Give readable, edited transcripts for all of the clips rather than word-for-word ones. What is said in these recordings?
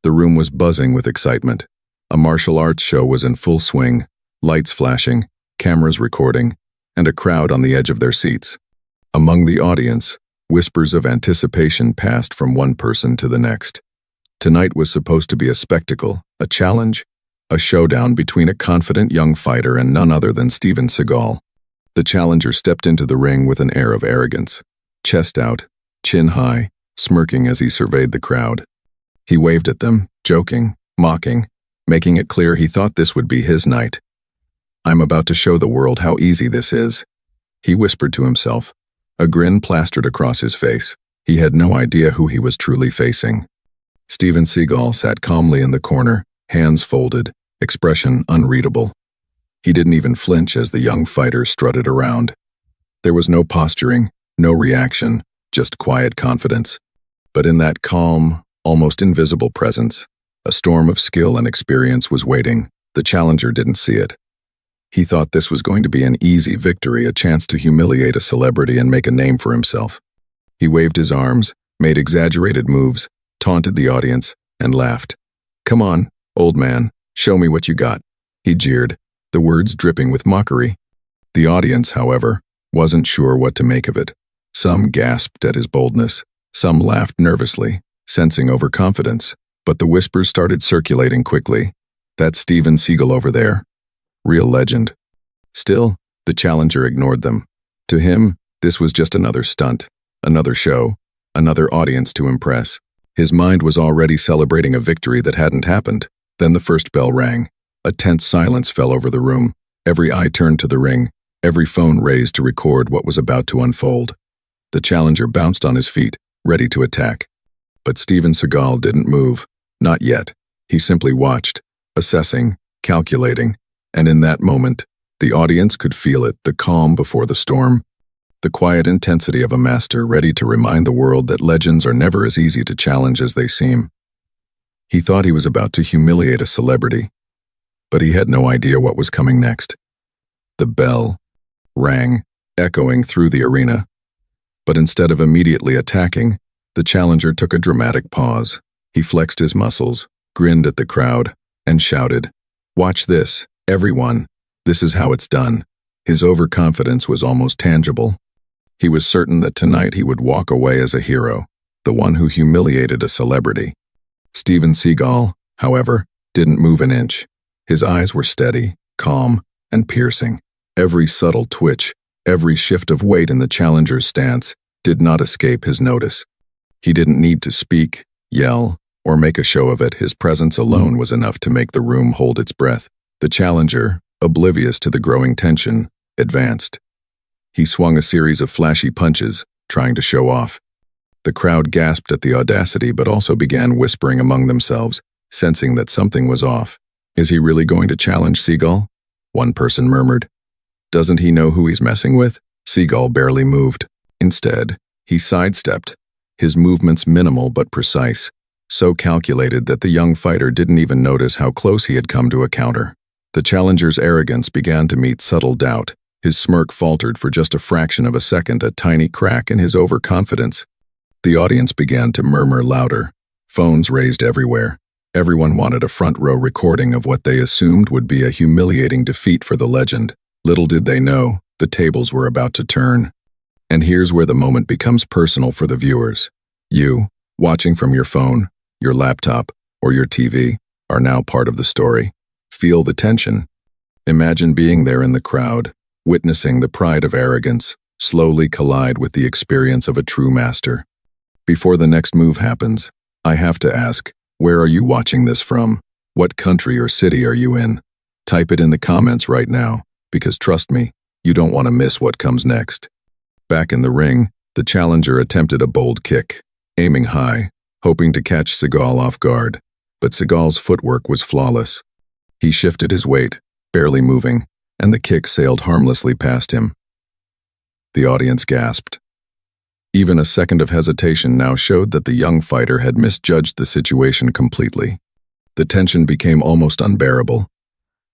The room was buzzing with excitement. A martial arts show was in full swing, lights flashing, cameras recording, and a crowd on the edge of their seats. Among the audience, whispers of anticipation passed from one person to the next. Tonight was supposed to be a spectacle, a challenge, a showdown between a confident young fighter and none other than Steven Seagal. The challenger stepped into the ring with an air of arrogance, chest out, chin high, smirking as he surveyed the crowd. He waved at them, joking, mocking, making it clear he thought this would be his night. "I'm about to show the world how easy this is," he whispered to himself. A grin plastered across his face. He had no idea who he was truly facing. Steven Seagal sat calmly in the corner, hands folded, expression unreadable. He didn't even flinch as the young fighter strutted around. There was no posturing, no reaction, just quiet confidence. But in that calm, almost invisible presence, a storm of skill and experience was waiting. The challenger didn't see it. He thought this was going to be an easy victory, a chance to humiliate a celebrity and make a name for himself. He waved his arms, made exaggerated moves, taunted the audience, and laughed. "Come on, old man, show me what you got," he jeered, the words dripping with mockery. The audience, however, wasn't sure what to make of it. Some gasped at his boldness, some laughed nervously, sensing overconfidence, but the whispers started circulating quickly. "That's Steven Seagal over there. Real legend." Still, the challenger ignored them. To him, this was just another stunt, another show, another audience to impress. His mind was already celebrating a victory that hadn't happened. Then the first bell rang. A tense silence fell over the room. Every eye turned to the ring, every phone raised to record what was about to unfold. The challenger bounced on his feet, ready to attack. But Steven Seagal didn't move. Not yet. He simply watched, assessing, calculating, and in that moment, the audience could feel it, the calm before the storm. The quiet intensity of a master ready to remind the world that legends are never as easy to challenge as they seem. He thought he was about to humiliate a celebrity, but he had no idea what was coming next. The bell rang, echoing through the arena. But instead of immediately attacking, the challenger took a dramatic pause. He flexed his muscles, grinned at the crowd, and shouted, "Watch this, everyone. This is how it's done." His overconfidence was almost tangible. He was certain that tonight he would walk away as a hero, the one who humiliated a celebrity. Steven Seagal, however, didn't move an inch. His eyes were steady, calm, and piercing. Every subtle twitch, every shift of weight in the challenger's stance did not escape his notice. He didn't need to speak, yell, or make a show of it. His presence alone was enough to make the room hold its breath. The challenger, oblivious to the growing tension, advanced. He swung a series of flashy punches, trying to show off. The crowd gasped at the audacity but also began whispering among themselves, sensing that something was off. "Is he really going to challenge Seagal?" one person murmured. "Doesn't he know who he's messing with?" Seagal barely moved. Instead, he sidestepped, his movements minimal but precise, so calculated that the young fighter didn't even notice how close he had come to a counter. The challenger's arrogance began to meet subtle doubt. His smirk faltered for just a fraction of a second, a tiny crack in his overconfidence. The audience began to murmur louder. Phones raised everywhere. Everyone wanted a front-row recording of what they assumed would be a humiliating defeat for the legend. Little did they know, the tables were about to turn. And here's where the moment becomes personal for the viewers. You, watching from your phone, your laptop, or your TV, are now part of the story. Feel the tension. Imagine being there in the crowd, witnessing the pride of arrogance slowly collide with the experience of a true master. Before the next move happens, I have to ask, where are you watching this from? What country or city are you in? Type it in the comments right now, because trust me, you don't want to miss what comes next. Back in the ring, the challenger attempted a bold kick, aiming high, hoping to catch Seagal off guard, but Seagal's footwork was flawless. He shifted his weight, barely moving, and the kick sailed harmlessly past him. The audience gasped. Even a second of hesitation now showed that the young fighter had misjudged the situation completely. The tension became almost unbearable.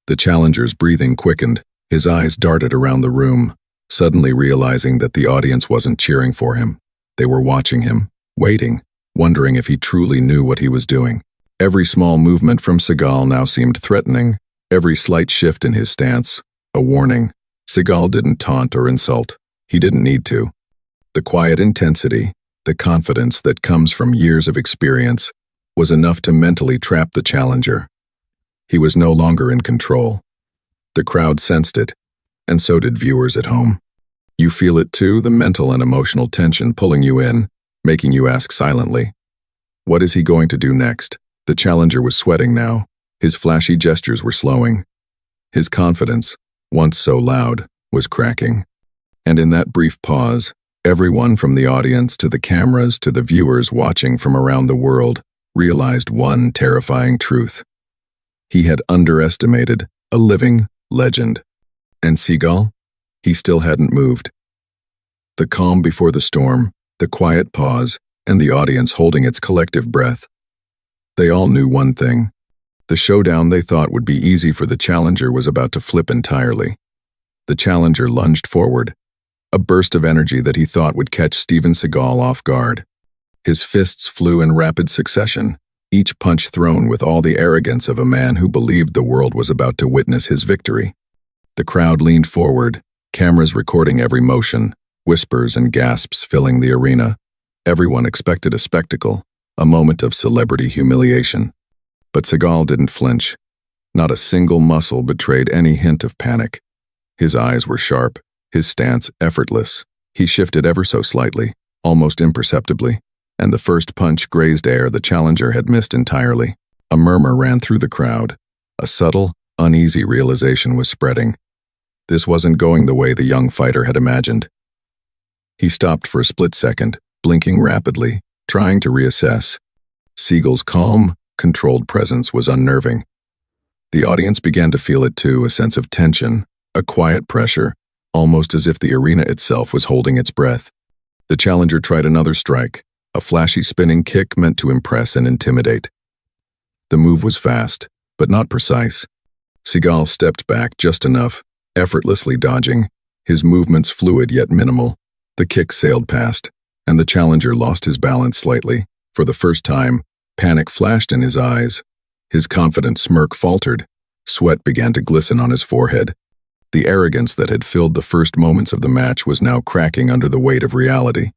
The challenger's breathing quickened, his eyes darted around the room, suddenly realizing that the audience wasn't cheering for him. They were watching him, waiting, wondering if he truly knew what he was doing. Every small movement from Seagal now seemed threatening, every slight shift in his stance, a warning. Seagal didn't taunt or insult. He didn't need to. The quiet intensity, the confidence that comes from years of experience, was enough to mentally trap the challenger. He was no longer in control. The crowd sensed it, and so did viewers at home. You feel it too, the mental and emotional tension pulling you in, making you ask silently, what is he going to do next? The challenger was sweating now. His flashy gestures were slowing. His confidence, once so loud, was cracking. And in that brief pause, everyone from the audience to the cameras to the viewers watching from around the world realized one terrifying truth. He had underestimated a living legend. And Seagal? He still hadn't moved. The calm before the storm, the quiet pause, and the audience holding its collective breath. They all knew one thing. The showdown they thought would be easy for the challenger was about to flip entirely. The challenger lunged forward, a burst of energy that he thought would catch Steven Seagal off guard. His fists flew in rapid succession, each punch thrown with all the arrogance of a man who believed the world was about to witness his victory. The crowd leaned forward, cameras recording every motion, whispers and gasps filling the arena. Everyone expected a spectacle, a moment of celebrity humiliation. But Seagal didn't flinch. Not a single muscle betrayed any hint of panic. His eyes were sharp, his stance effortless. He shifted ever so slightly, almost imperceptibly, and the first punch grazed air the challenger had missed entirely. A murmur ran through the crowd. A subtle, uneasy realization was spreading. This wasn't going the way the young fighter had imagined. He stopped for a split second, blinking rapidly, trying to reassess. Seagal's calm, controlled presence was unnerving. The audience began to feel it too, a sense of tension, a quiet pressure, almost as if the arena itself was holding its breath. The challenger tried another strike, a flashy spinning kick meant to impress and intimidate. The move was fast, but not precise. Seagal stepped back just enough, effortlessly dodging, his movements fluid yet minimal. The kick sailed past, and the challenger lost his balance slightly. For the first time, panic flashed in his eyes. His confident smirk faltered. Sweat began to glisten on his forehead. The arrogance that had filled the first moments of the match was now cracking under the weight of reality.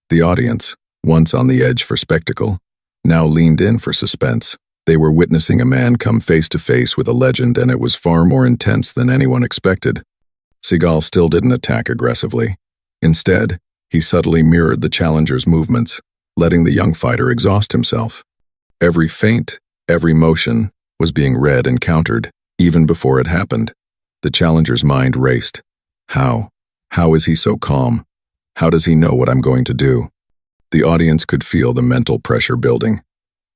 The audience, once on the edge for spectacle, now leaned in for suspense. They were witnessing a man come face to face with a legend, and it was far more intense than anyone expected. Seagal still didn't attack aggressively. Instead, he subtly mirrored the challenger's movements, letting the young fighter exhaust himself. Every feint, every motion, was being read and countered, even before it happened. The challenger's mind raced. How? How is he so calm? How does he know what I'm going to do? The audience could feel the mental pressure building.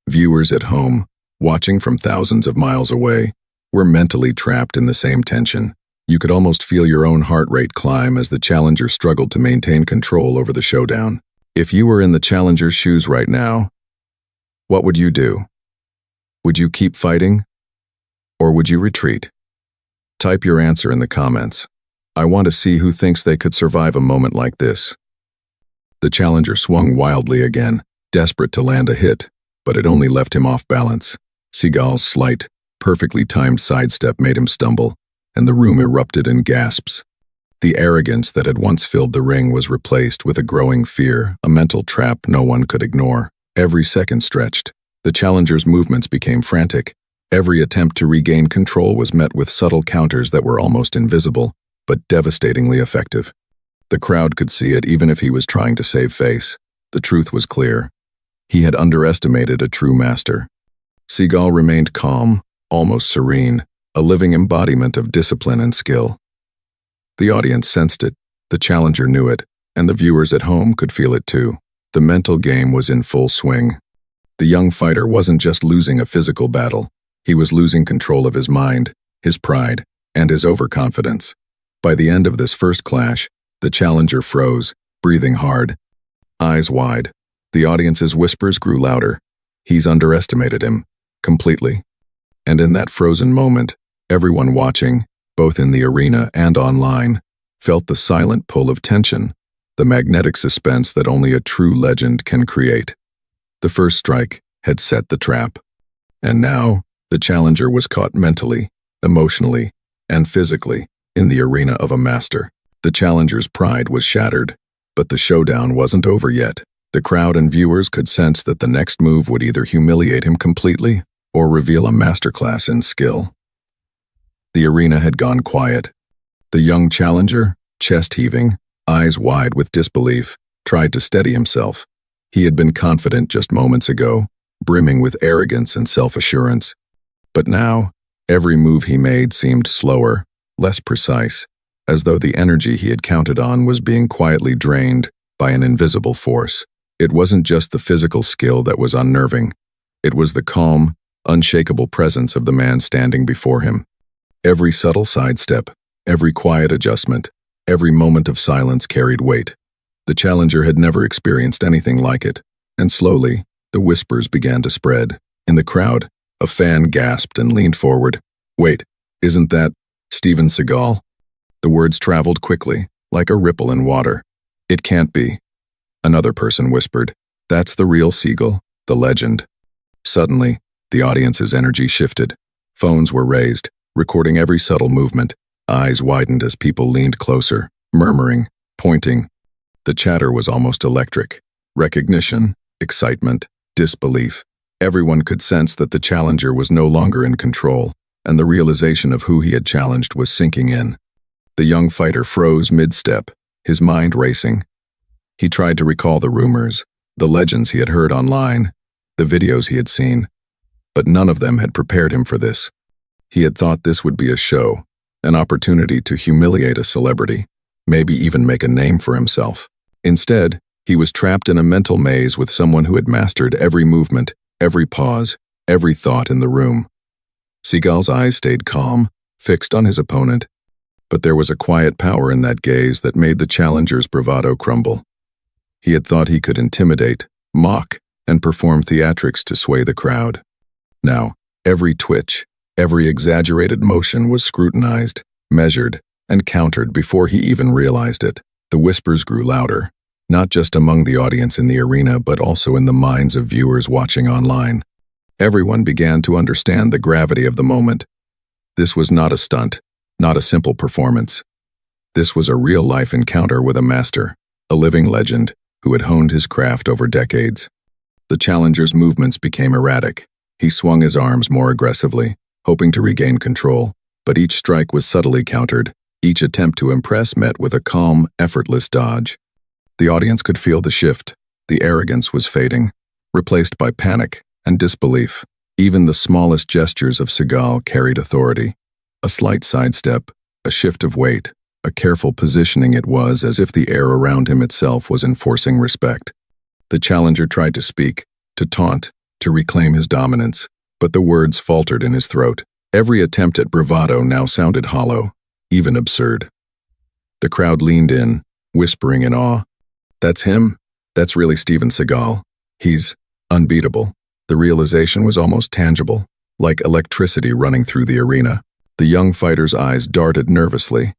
Viewers at home, watching from thousands of miles away, were mentally trapped in the same tension. You could almost feel your own heart rate climb as the challenger struggled to maintain control over the showdown. If you were in the challenger's shoes right now, what would you do? Would you keep fighting? Or would you retreat? Type your answer in the comments. I want to see who thinks they could survive a moment like this. The challenger swung wildly again, desperate to land a hit, but it only left him off balance. Seagal's slight, perfectly timed sidestep made him stumble, and the room erupted in gasps. The arrogance that had once filled the ring was replaced with a growing fear, a mental trap no one could ignore. Every second stretched. The challenger's movements became frantic. Every attempt to regain control was met with subtle counters that were almost invisible, but devastatingly effective. The crowd could see it even if he was trying to save face. The truth was clear. He had underestimated a true master. Seagal remained calm, almost serene, a living embodiment of discipline and skill. The audience sensed it, the challenger knew it, and the viewers at home could feel it too. The mental game was in full swing. The young fighter wasn't just losing a physical battle, he was losing control of his mind, his pride, and his overconfidence. By the end of this first clash, the challenger froze, breathing hard, eyes wide. The audience's whispers grew louder. He's underestimated him, completely. And in that frozen moment, everyone watching, both in the arena and online, felt the silent pull of tension, the magnetic suspense that only a true legend can create. The first strike had set the trap. And now, the challenger was caught mentally, emotionally, and physically in the arena of a master. The challenger's pride was shattered, but the showdown wasn't over yet. The crowd and viewers could sense that the next move would either humiliate him completely or reveal a masterclass in skill. The arena had gone quiet. The young challenger, chest heaving, eyes wide with disbelief, tried to steady himself. He had been confident just moments ago, brimming with arrogance and self-assurance. But now, every move he made seemed slower, less precise, as though the energy he had counted on was being quietly drained by an invisible force. It wasn't just the physical skill that was unnerving. It was the calm, unshakable presence of the man standing before him. Every subtle sidestep, every quiet adjustment, every moment of silence carried weight. The challenger had never experienced anything like it, and slowly, the whispers began to spread. In the crowd, a fan gasped and leaned forward. "Wait, isn't that Steven Seagal?" The words traveled quickly, like a ripple in water. "It can't be." Another person whispered, "That's the real Seagal, the legend." Suddenly, the audience's energy shifted. Phones were raised, recording every subtle movement. Eyes widened as people leaned closer, murmuring, pointing. The chatter was almost electric. Recognition, excitement, disbelief. Everyone could sense that the challenger was no longer in control, and the realization of who he had challenged was sinking in. The young fighter froze mid-step, his mind racing. He tried to recall the rumors, the legends he had heard online, the videos he had seen, but none of them had prepared him for this. He had thought this would be a show, an opportunity to humiliate a celebrity, maybe even make a name for himself. Instead, he was trapped in a mental maze with someone who had mastered every movement, every pause, every thought in the room. Seagal's eyes stayed calm, fixed on his opponent, but there was a quiet power in that gaze that made the challenger's bravado crumble. He had thought he could intimidate, mock, and perform theatrics to sway the crowd. Now, every twitch, every exaggerated motion was scrutinized, measured, and countered before he even realized it. The whispers grew louder, not just among the audience in the arena but also in the minds of viewers watching online. Everyone began to understand the gravity of the moment. This was not a stunt, not a simple performance. This was a real-life encounter with a master, a living legend, who had honed his craft over decades. The challenger's movements became erratic. He swung his arms more aggressively, hoping to regain control, but each strike was subtly countered, each attempt to impress met with a calm, effortless dodge. The audience could feel the shift. The arrogance was fading, replaced by panic and disbelief. Even the smallest gestures of Seagal carried authority. A slight sidestep, a shift of weight, a careful positioning. It was as if the air around him itself was enforcing respect. The challenger tried to speak, to taunt, to reclaim his dominance, but the words faltered in his throat. Every attempt at bravado now sounded hollow, even absurd. The crowd leaned in, whispering in awe. "That's him? That's really Steven Seagal. He's unbeatable." The realization was almost tangible, like electricity running through the arena. The young fighter's eyes darted nervously.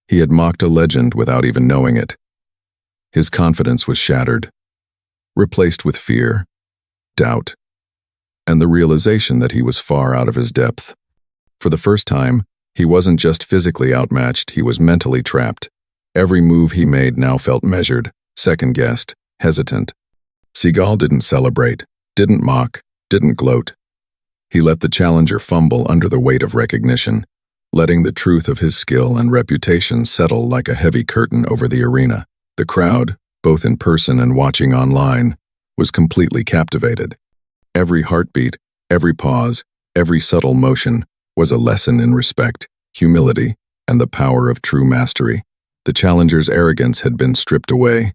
He had mocked a legend without even knowing it. His confidence was shattered, replaced with fear, doubt, and the realization that he was far out of his depth. For the first time, he wasn't just physically outmatched, he was mentally trapped. Every move he made now felt measured, second-guessed, hesitant. Seagal didn't celebrate, didn't mock, didn't gloat. He let the challenger fumble under the weight of recognition, letting the truth of his skill and reputation settle like a heavy curtain over the arena. The crowd, both in person and watching online, was completely captivated. Every heartbeat, every pause, every subtle motion was a lesson in respect, humility, and the power of true mastery. The challenger's arrogance had been stripped away.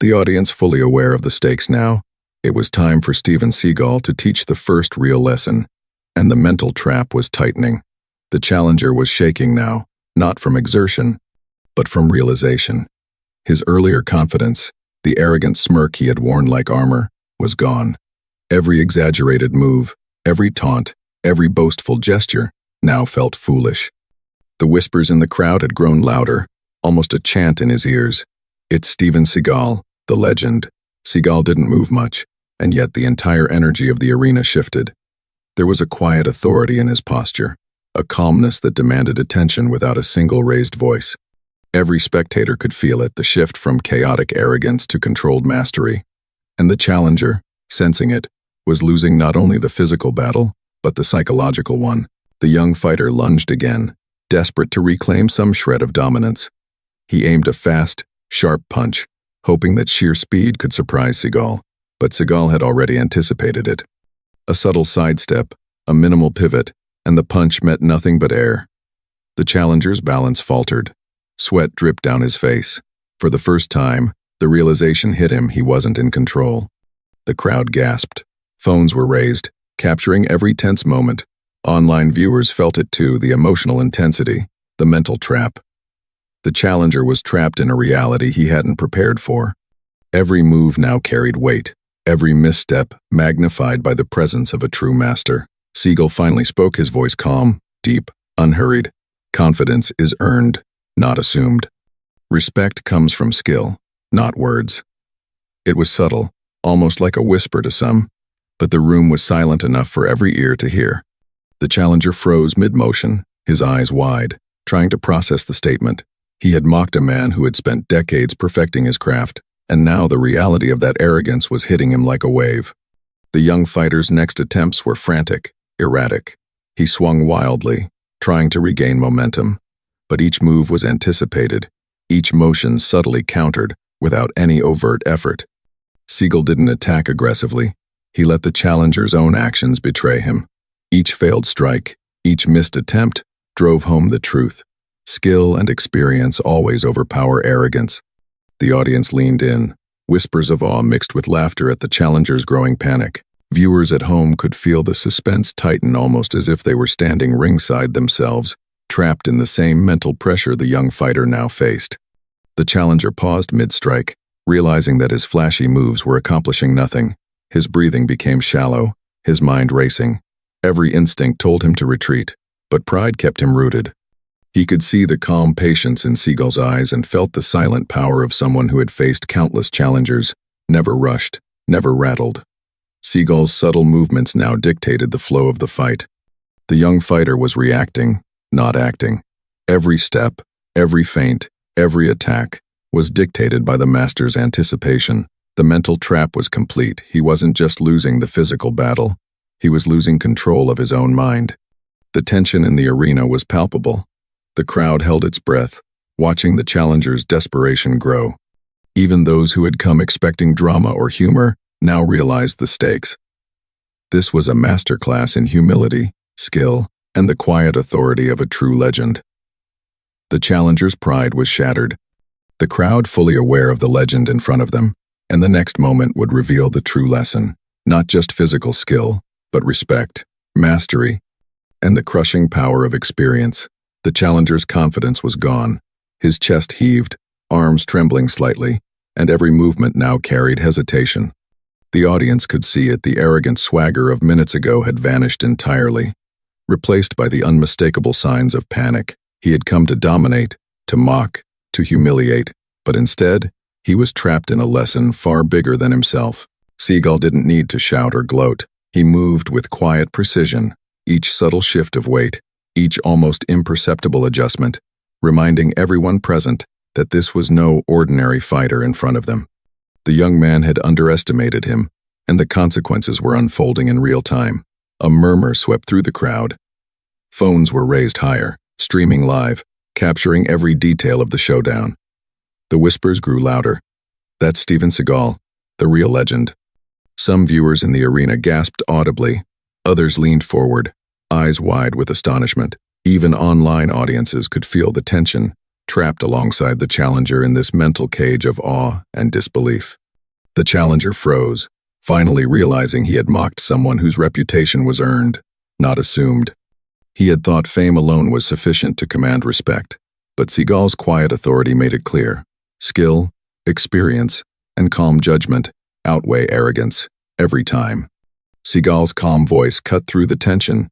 The audience fully aware of the stakes now, it was time for Steven Seagal to teach the first real lesson, and the mental trap was tightening. The challenger was shaking now, not from exertion, but from realization. His earlier confidence, the arrogant smirk he had worn like armor, was gone. Every exaggerated move, every taunt, every boastful gesture now felt foolish. The whispers in the crowd had grown louder, almost a chant in his ears. "It's Steven Seagal, the legend." Seagal didn't move much, and yet the entire energy of the arena shifted. There was a quiet authority in his posture, a calmness that demanded attention without a single raised voice. Every spectator could feel it, the shift from chaotic arrogance to controlled mastery. And the challenger, sensing it, was losing not only the physical battle, but the psychological one. The young fighter lunged again, desperate to reclaim some shred of dominance. He aimed a fast, sharp punch, hoping that sheer speed could surprise Seagal, but Seagal had already anticipated it. A subtle sidestep, a minimal pivot, and the punch met nothing but air. The challenger's balance faltered. Sweat dripped down his face. For the first time, the realization hit him he wasn't in control. The crowd gasped. Phones were raised, capturing every tense moment. Online viewers felt it too, the emotional intensity, the mental trap. The challenger was trapped in a reality he hadn't prepared for. Every move now carried weight, every misstep magnified by the presence of a true master. Seagal finally spoke, his voice calm, deep, unhurried. Confidence is earned, not assumed. Respect comes from skill, not words. It was subtle, almost like a whisper to some, but the room was silent enough for every ear to hear. The challenger froze mid-motion, his eyes wide, trying to process the statement. He had mocked a man who had spent decades perfecting his craft, and now the reality of that arrogance was hitting him like a wave. The young fighter's next attempts were frantic, erratic. He swung wildly, trying to regain momentum, but each move was anticipated, each motion subtly countered, without any overt effort. Seagal didn't attack aggressively. He let the challenger's own actions betray him. Each failed strike, each missed attempt, drove home the truth. Skill and experience always overpower arrogance. The audience leaned in, whispers of awe mixed with laughter at the challenger's growing panic. Viewers at home could feel the suspense tighten, almost as if they were standing ringside themselves, trapped in the same mental pressure the young fighter now faced. The challenger paused mid-strike, realizing that his flashy moves were accomplishing nothing. His breathing became shallow, his mind racing. Every instinct told him to retreat, but pride kept him rooted. He could see the calm patience in Seagal's eyes and felt the silent power of someone who had faced countless challengers, never rushed, never rattled. Seagal's subtle movements now dictated the flow of the fight. The young fighter was reacting, not acting. Every step, every feint, every attack was dictated by the master's anticipation. The mental trap was complete. He wasn't just losing the physical battle. He was losing control of his own mind. The tension in the arena was palpable. The crowd held its breath, watching the challenger's desperation grow. Even those who had come expecting drama or humor now realized the stakes. This was a masterclass in humility, skill, and the quiet authority of a true legend. The challenger's pride was shattered. The crowd fully aware of the legend in front of them, and the next moment would reveal the true lesson, not just physical skill, but respect, mastery, and the crushing power of experience. The challenger's confidence was gone. His chest heaved, arms trembling slightly, and every movement now carried hesitation. The audience could see it. The arrogant swagger of minutes ago had vanished entirely, replaced by the unmistakable signs of panic. He had come to dominate, to mock, to humiliate, but instead, he was trapped in a lesson far bigger than himself. Seagal didn't need to shout or gloat. He moved with quiet precision, each subtle shift of weight, each almost imperceptible adjustment, reminding everyone present that this was no ordinary fighter in front of them. The young man had underestimated him, and the consequences were unfolding in real time. A murmur swept through the crowd. Phones were raised higher, streaming live, capturing every detail of the showdown. The whispers grew louder. That's Steven Seagal, the real legend. Some viewers in the arena gasped audibly. Others leaned forward, eyes wide with astonishment. Even online audiences could feel the tension, trapped alongside the challenger in this mental cage of awe and disbelief. The challenger froze, finally realizing he had mocked someone whose reputation was earned, not assumed. He had thought fame alone was sufficient to command respect, but Seagal's quiet authority made it clear. Skill, experience, and calm judgment outweigh arrogance every time. Seagal's calm voice cut through the tension.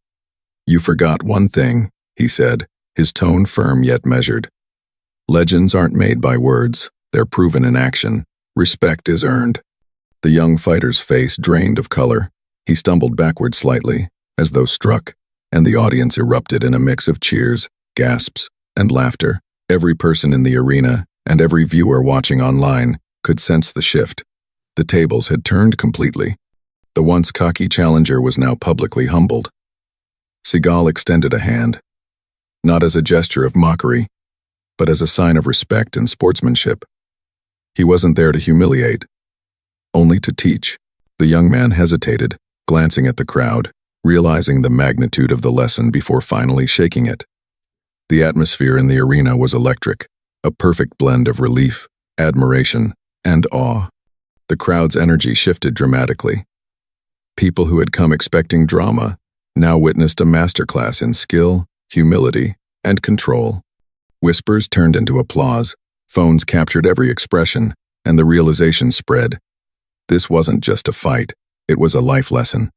"You forgot one thing," he said, his tone firm yet measured. "Legends aren't made by words, they're proven in action. Respect is earned." The young fighter's face drained of color. He stumbled backward slightly, as though struck, and the audience erupted in a mix of cheers, gasps, and laughter. Every person in the arena, and every viewer watching online, could sense the shift. The tables had turned completely. The once cocky challenger was now publicly humbled. Seagal extended a hand, not as a gesture of mockery, but as a sign of respect and sportsmanship. He wasn't there to humiliate, only to teach. The young man hesitated, glancing at the crowd, realizing the magnitude of the lesson before finally shaking it. The atmosphere in the arena was electric, a perfect blend of relief, admiration, and awe. The crowd's energy shifted dramatically. People who had come expecting drama now witnessed a masterclass in skill, humility, and control. Whispers turned into applause, phones captured every expression, and the realization spread. This wasn't just a fight, it was a life lesson.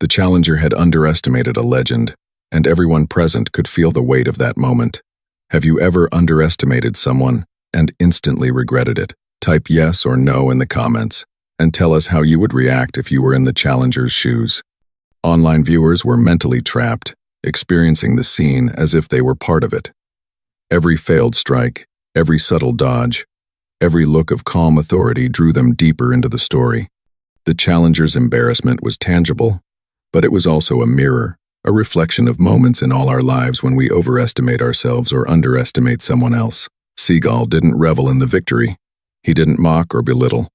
The challenger had underestimated a legend, and everyone present could feel the weight of that moment. Have you ever underestimated someone and instantly regretted it? Type yes or no in the comments, and tell us how you would react if you were in the challenger's shoes. Online viewers were mentally trapped, experiencing the scene as if they were part of it. Every failed strike, every subtle dodge, every look of calm authority drew them deeper into the story. The challenger's embarrassment was tangible, but it was also a mirror, a reflection of moments in all our lives when we overestimate ourselves or underestimate someone else. Seagal didn't revel in the victory. He didn't mock or belittle.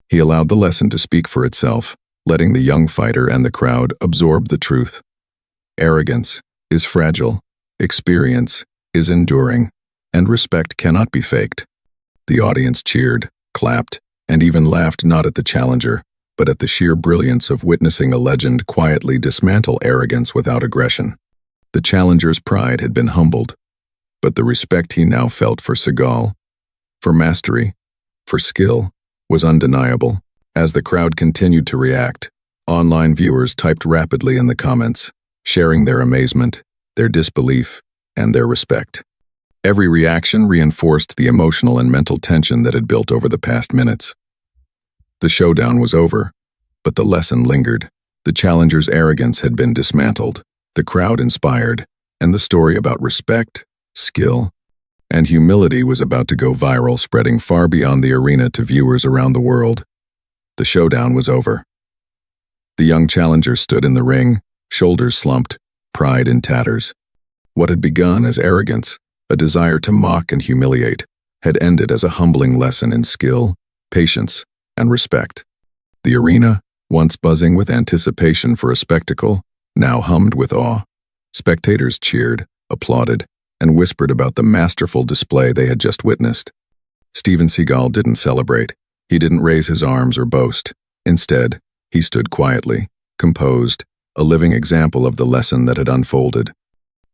He allowed the lesson to speak for itself, letting the young fighter and the crowd absorb the truth. Arrogance is fragile, experience is enduring, and respect cannot be faked. The audience cheered, clapped, and even laughed not at the challenger, but at the sheer brilliance of witnessing a legend quietly dismantle arrogance without aggression. The challenger's pride had been humbled, but the respect he now felt for Seagal, for mastery, for skill, was undeniable. As the crowd continued to react, online viewers typed rapidly in the comments, sharing their amazement, their disbelief, and their respect. Every reaction reinforced the emotional and mental tension that had built over the past minutes. The showdown was over, but the lesson lingered. The challenger's arrogance had been dismantled, the crowd inspired, and the story about respect, skill, and humility was about to go viral, spreading far beyond the arena to viewers around the world. The showdown was over. The young challenger stood in the ring, shoulders slumped, pride in tatters. What had begun as arrogance, a desire to mock and humiliate, had ended as a humbling lesson in skill, patience, and respect. The arena, once buzzing with anticipation for a spectacle, now hummed with awe. Spectators cheered, applauded, and whispered about the masterful display they had just witnessed. Steven Seagal didn't celebrate. He didn't raise his arms or boast. Instead, he stood quietly, composed, a living example of the lesson that had unfolded.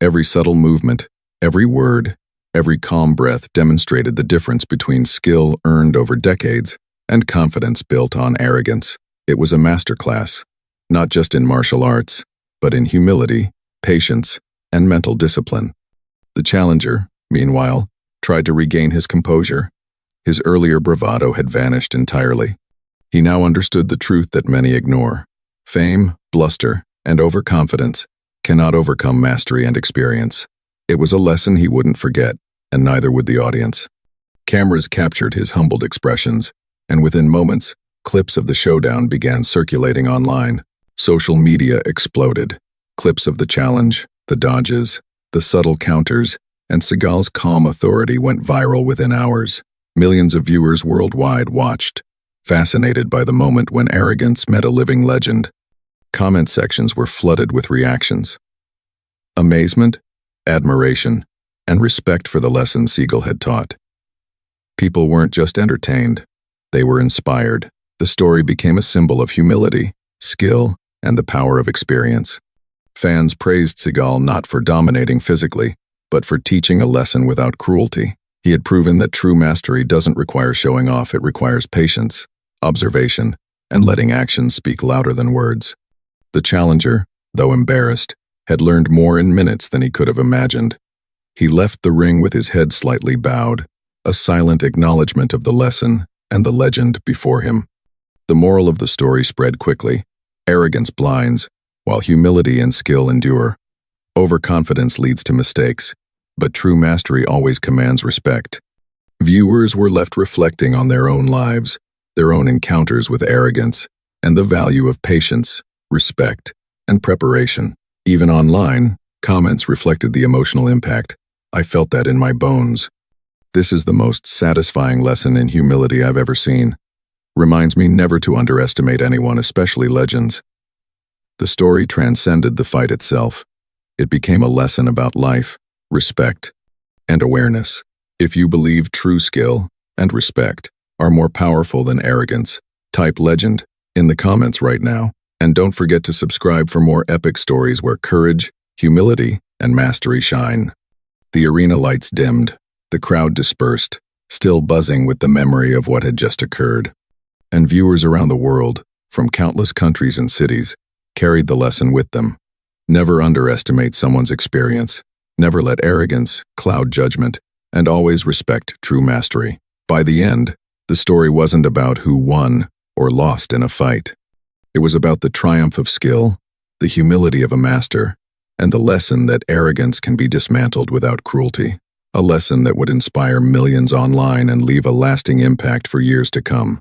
Every subtle movement, every word, every calm breath demonstrated the difference between skill earned over decades and confidence built on arrogance. It was a masterclass, not just in martial arts, but in humility, patience, and mental discipline. The challenger, meanwhile, tried to regain his composure. His earlier bravado had vanished entirely. He now understood the truth that many ignore. Fame, bluster, and overconfidence cannot overcome mastery and experience. It was a lesson he wouldn't forget, and neither would the audience. Cameras captured his humbled expressions, and within moments, clips of the showdown began circulating online. Social media exploded. Clips of the challenge, the dodges, the subtle counters, and Seagal's calm authority went viral within hours. Millions of viewers worldwide watched, fascinated by the moment when arrogance met a living legend. Comment sections were flooded with reactions. Amazement, admiration, and respect for the lesson Seagal had taught. People weren't just entertained, they were inspired. The story became a symbol of humility, skill, and the power of experience. Fans praised Seagal not for dominating physically, but for teaching a lesson without cruelty. He had proven that true mastery doesn't require showing off, it requires patience, observation, and letting actions speak louder than words. The challenger, though embarrassed, had learned more in minutes than he could have imagined. He left the ring with his head slightly bowed, a silent acknowledgement of the lesson and the legend before him. The moral of the story spread quickly. Arrogance blinds, while humility and skill endure. Overconfidence leads to mistakes, but true mastery always commands respect. Viewers were left reflecting on their own lives, their own encounters with arrogance, and the value of patience, respect, and preparation. Even online, comments reflected the emotional impact. I felt that in my bones. This is the most satisfying lesson in humility I've ever seen. Reminds me never to underestimate anyone, especially legends. The story transcended the fight itself. It became a lesson about life, respect, and awareness. If you believe true skill and respect are more powerful than arrogance, type legend in the comments right now. And don't forget to subscribe for more epic stories where courage, humility, and mastery shine. The arena lights dimmed, the crowd dispersed, still buzzing with the memory of what had just occurred. And viewers around the world, from countless countries and cities, carried the lesson with them. Never underestimate someone's experience. Never let arrogance cloud judgment, and always respect true mastery. By the end, the story wasn't about who won or lost in a fight. It was about the triumph of skill, the humility of a master, and the lesson that arrogance can be dismantled without cruelty. A lesson that would inspire millions online and leave a lasting impact for years to come.